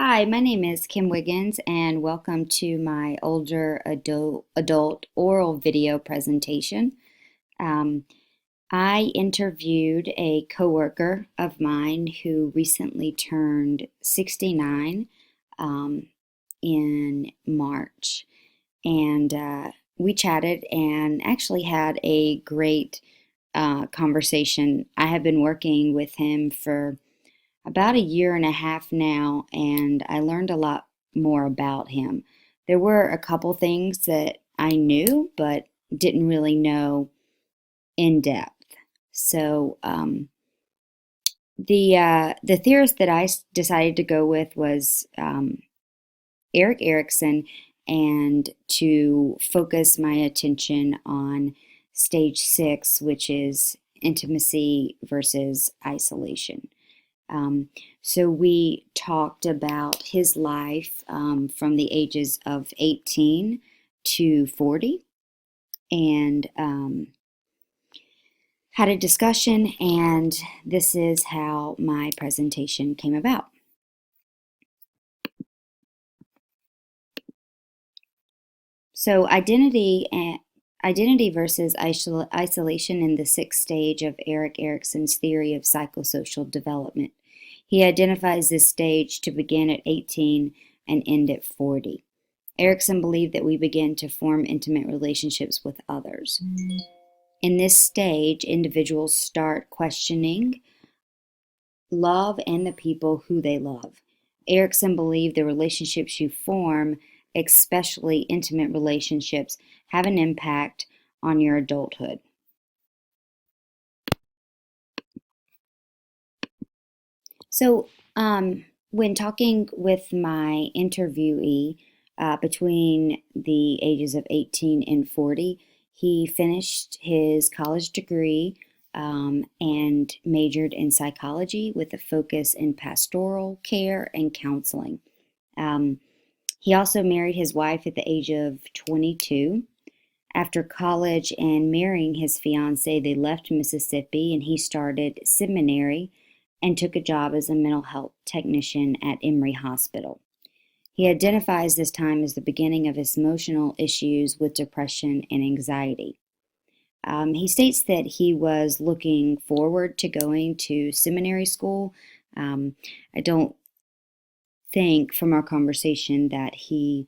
Hi, my name is Kim Wiggins, and welcome to my older adult oral video presentation. Um, I interviewed a coworker of mine who recently turned 69 um, in March, and we chatted and actually had a great conversation. I have been working with him for about a year and a half now, and I learned a lot more about him. There were a couple things that I knew, but didn't really know in depth. So the theorist that I decided to go with was Eric Erickson, and to focus my attention on stage 6, which is intimacy versus isolation. Um, so we talked about his life from the ages of 18 to 40, and had a discussion, and this is how my presentation came about. So identity versus isolation in the 6th stage of Eric Erickson's theory of psychosocial development. He identifies this stage to begin at 18 and end at 40. Erickson believed that we begin to form intimate relationships with others. In this stage, individuals start questioning love and the people who they love. Erickson believed the relationships you form, especially intimate relationships, have an impact on your adulthood. So, when talking with my interviewee between the ages of 18 and 40, he finished his college degree and majored in psychology with a focus in pastoral care and counseling. Um, he also married his wife at the age of 22. After college and marrying his fiancee, they left Mississippi and he started seminary and took a job as a mental health technician at Emory Hospital. He identifies this time as the beginning of his emotional issues with depression and anxiety. He states that he was looking forward to going to seminary school. I don't think from our conversation that he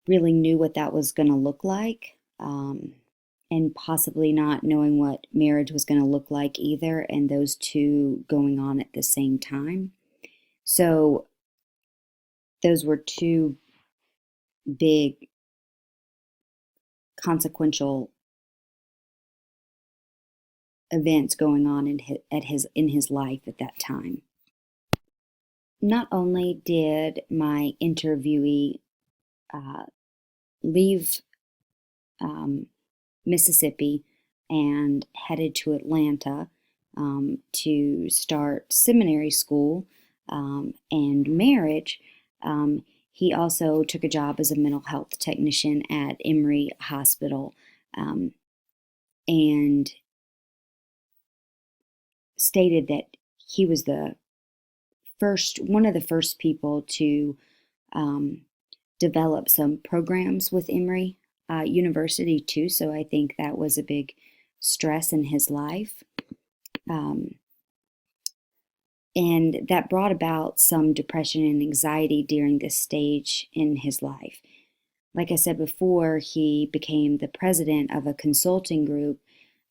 really knew what that was going to look like, and possibly not knowing what marriage was going to look like either, and those two going on at the same time. So those were two big consequential events going on in his life at that time. Not only did my interviewee leave Mississippi and headed to Atlanta to start seminary school and marriage, he also took a job as a mental health technician at Emory Hospital, and stated that he was one of the first people to develop some programs with Emory University too. So I think that was a big stress in his life. And that brought about some depression and anxiety during this stage in his life. Like I said before, he became the president of a consulting group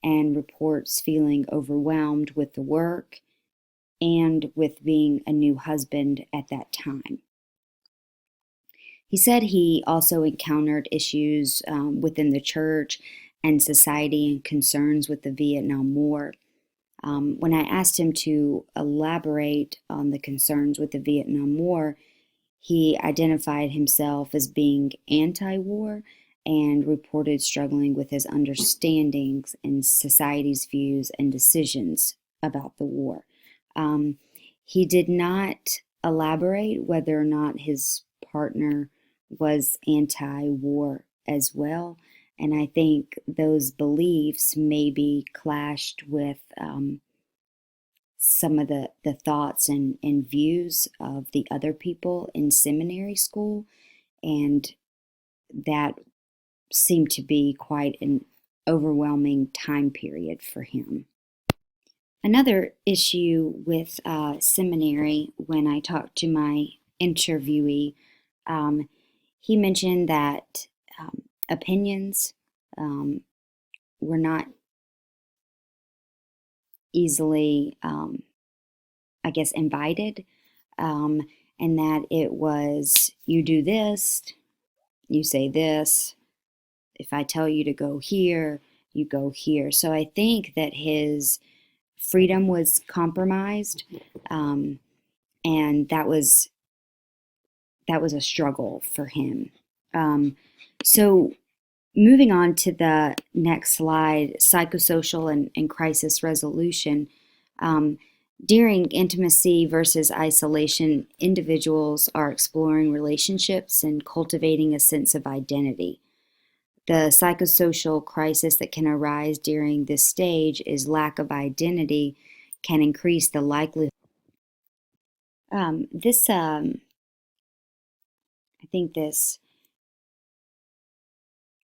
and reports feeling overwhelmed with the work and with being a new husband at that time. He said he also encountered issues within the church and society and concerns with the Vietnam War. When I asked him to elaborate on the concerns with the Vietnam War, he identified himself as being anti-war and reported struggling with his understandings and society's views and decisions about the war. He did not elaborate whether or not his partner was anti-war as well, and I think those beliefs maybe clashed with some of the thoughts and views of the other people in seminary school, and that seemed to be quite an overwhelming time period for him. Another issue with seminary, when I talked to my interviewee, um, he mentioned that opinions were not easily, I guess, invited, um, and that it was you do this, you say this. If I tell you to go here, you go here. So I think that his freedom was compromised, um, and that was a struggle for him. So moving on to the next slide, psychosocial and crisis resolution. Um, During intimacy versus isolation, individuals are exploring relationships and cultivating a sense of identity. The psychosocial crisis that can arise during this stage is lack of identity can increase the likelihood. I think this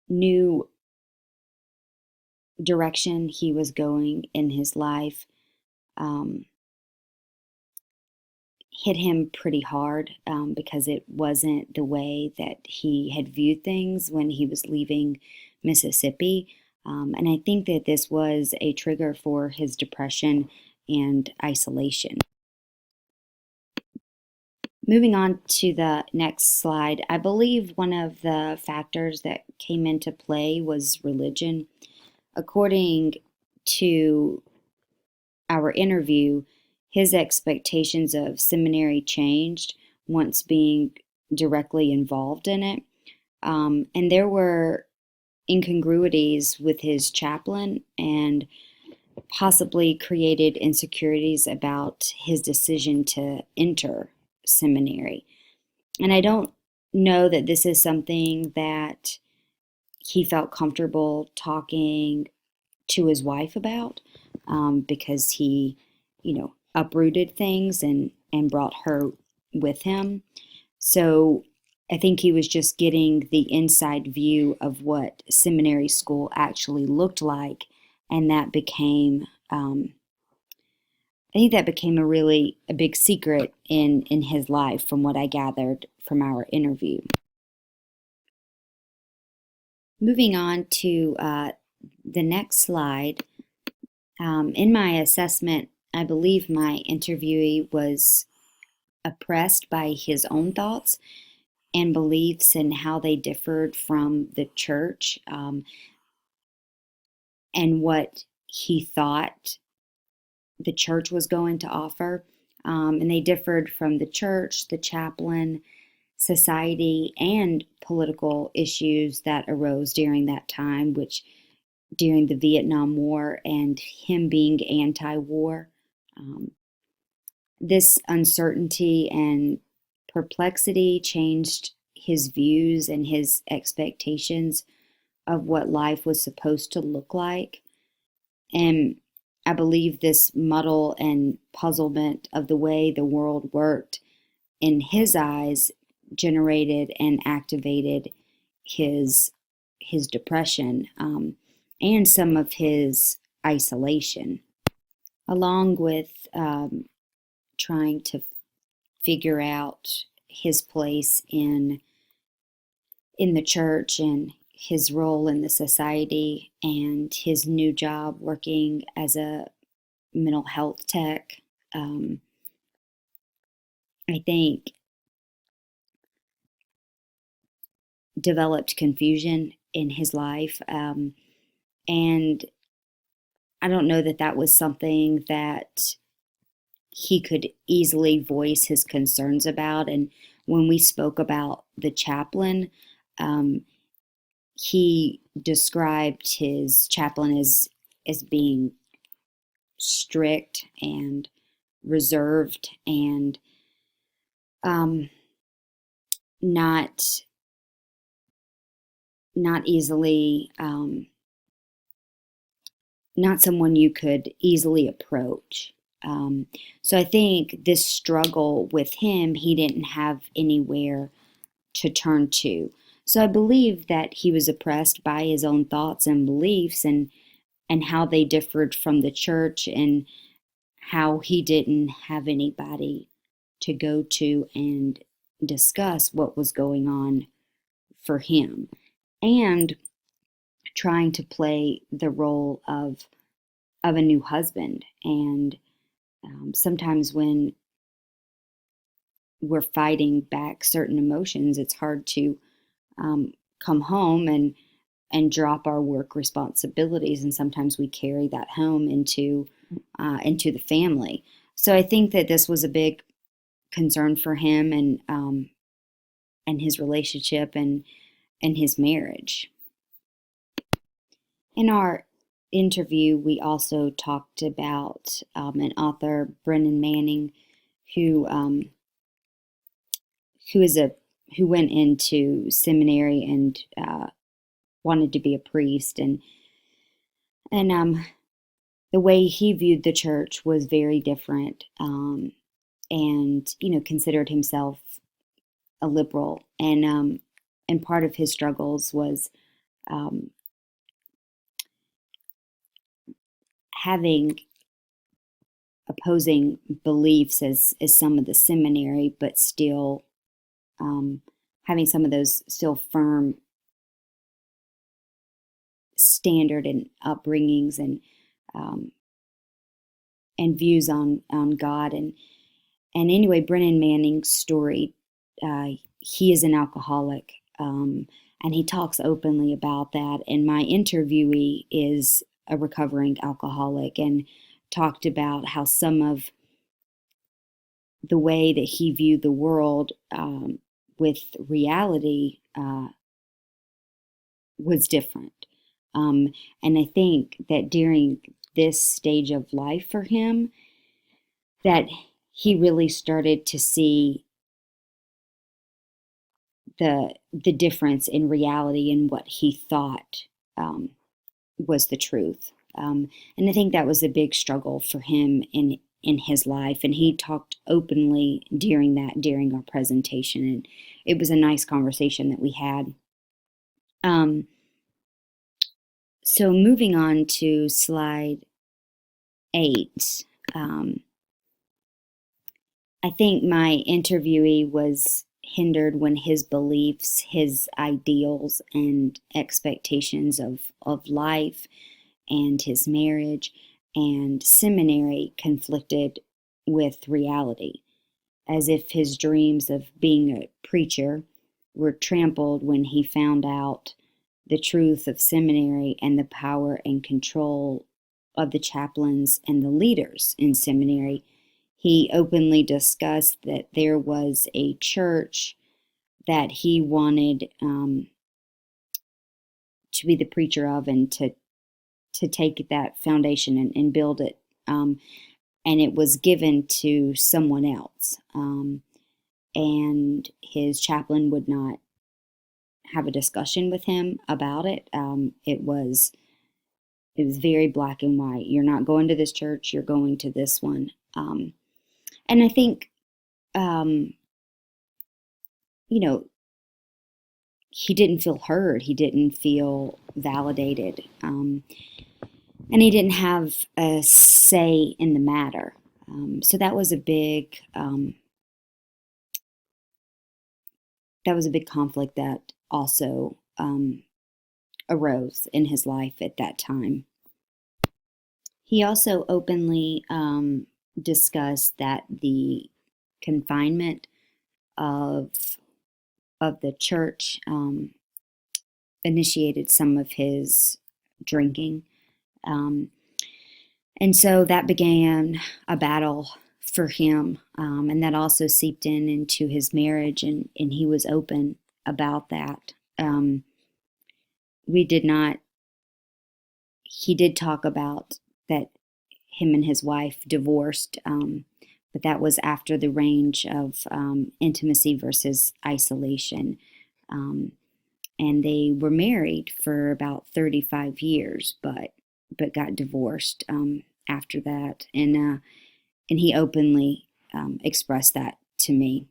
new direction he was going in his life um, hit him pretty hard because it wasn't the way that he had viewed things when he was leaving Mississippi. And I think that this was a trigger for his depression and isolation. Moving on to the next slide, I believe one of the factors that came into play was religion. According to our interview, his expectations of seminary changed once being directly involved in it. And there were incongruities with his chaplain and possibly created insecurities about his decision to enter seminary. And I don't know that this is something that he felt comfortable talking to his wife about because he, uprooted things and brought her with him. So I think he was just getting the inside view of what seminary school actually looked like, and that became, I think that became a big secret in his life, from what I gathered from our interview. Moving on to the next slide. In my assessment, I believe my interviewee was oppressed by his own thoughts and beliefs and how they differed from the church, and what he thought the church was going to offer. And they differed from the church, the chaplain, society, and political issues that arose during that time, which during the Vietnam War and him being anti-war. This uncertainty and perplexity changed his views and his expectations of what life was supposed to look like. And I believe this muddle and puzzlement of the way the world worked in his eyes generated and activated his depression, and some of his isolation, along with trying to figure out his place in the church and his role in the society and his new job working as a mental health tech. I think developed confusion in his life. And I don't know that that was something that he could easily voice his concerns about. And when we spoke about the chaplain, he described his chaplain as being strict and reserved and not not easily not someone you could easily approach. Um, so I think this struggle with him, he didn't have anywhere to turn to. So I believe that he was oppressed by his own thoughts and beliefs, and how they differed from the church, and how he didn't have anybody to go to and discuss what was going on for him, and trying to play the role of a new husband. And sometimes when we're fighting back certain emotions, it's hard to come home and drop our work responsibilities, and sometimes we carry that home into the family. So I think that this was a big concern for him, and his relationship, and his marriage. In our interview, we also talked about an author, Brennan Manning, who who is a who went into seminary and wanted to be a priest, and the way he viewed the church was very different, and considered himself a liberal, and part of his struggles was um, having opposing beliefs as some of the seminary, but still having some of those still firm standard and upbringings, um, and views on God. And anyway, Brennan Manning's story, he is an alcoholic, and he talks openly about that. And my interviewee is a recovering alcoholic, and talked about how some of the way that he viewed the world with reality was different. And I think that during this stage of life for him, that he really started to see the difference in reality and what he thought was the truth. And I think that was a big struggle for him in his life. And he talked openly during our presentation, and it was a nice conversation that we had. So moving on to slide 8. I think my interviewee was hindered when his beliefs, his ideals, and expectations of life, and his marriage and seminary conflicted with reality, as if his dreams of being a preacher were trampled when he found out the truth of seminary and the power and control of the chaplains and the leaders in seminary. He openly discussed that there was a church that he wanted to be the preacher of, and to take that foundation and build it. And it was given to someone else. And his chaplain would not have a discussion with him about it. It was very black and white. You're not going to this church, you're going to this one. And I think, he didn't feel heard. He didn't feel validated. And he didn't have a say in the matter. So that was a big conflict that also arose in his life at that time. He also openly discussed that the confinement of the church initiated some of his drinking. And so that began a battle for him, and that also seeped into his marriage, and he was open about that. He did talk about that him and his wife divorced, but that was after the range of intimacy versus isolation. And they were married for about 35 years, but got divorced after that. And and he openly expressed that to me.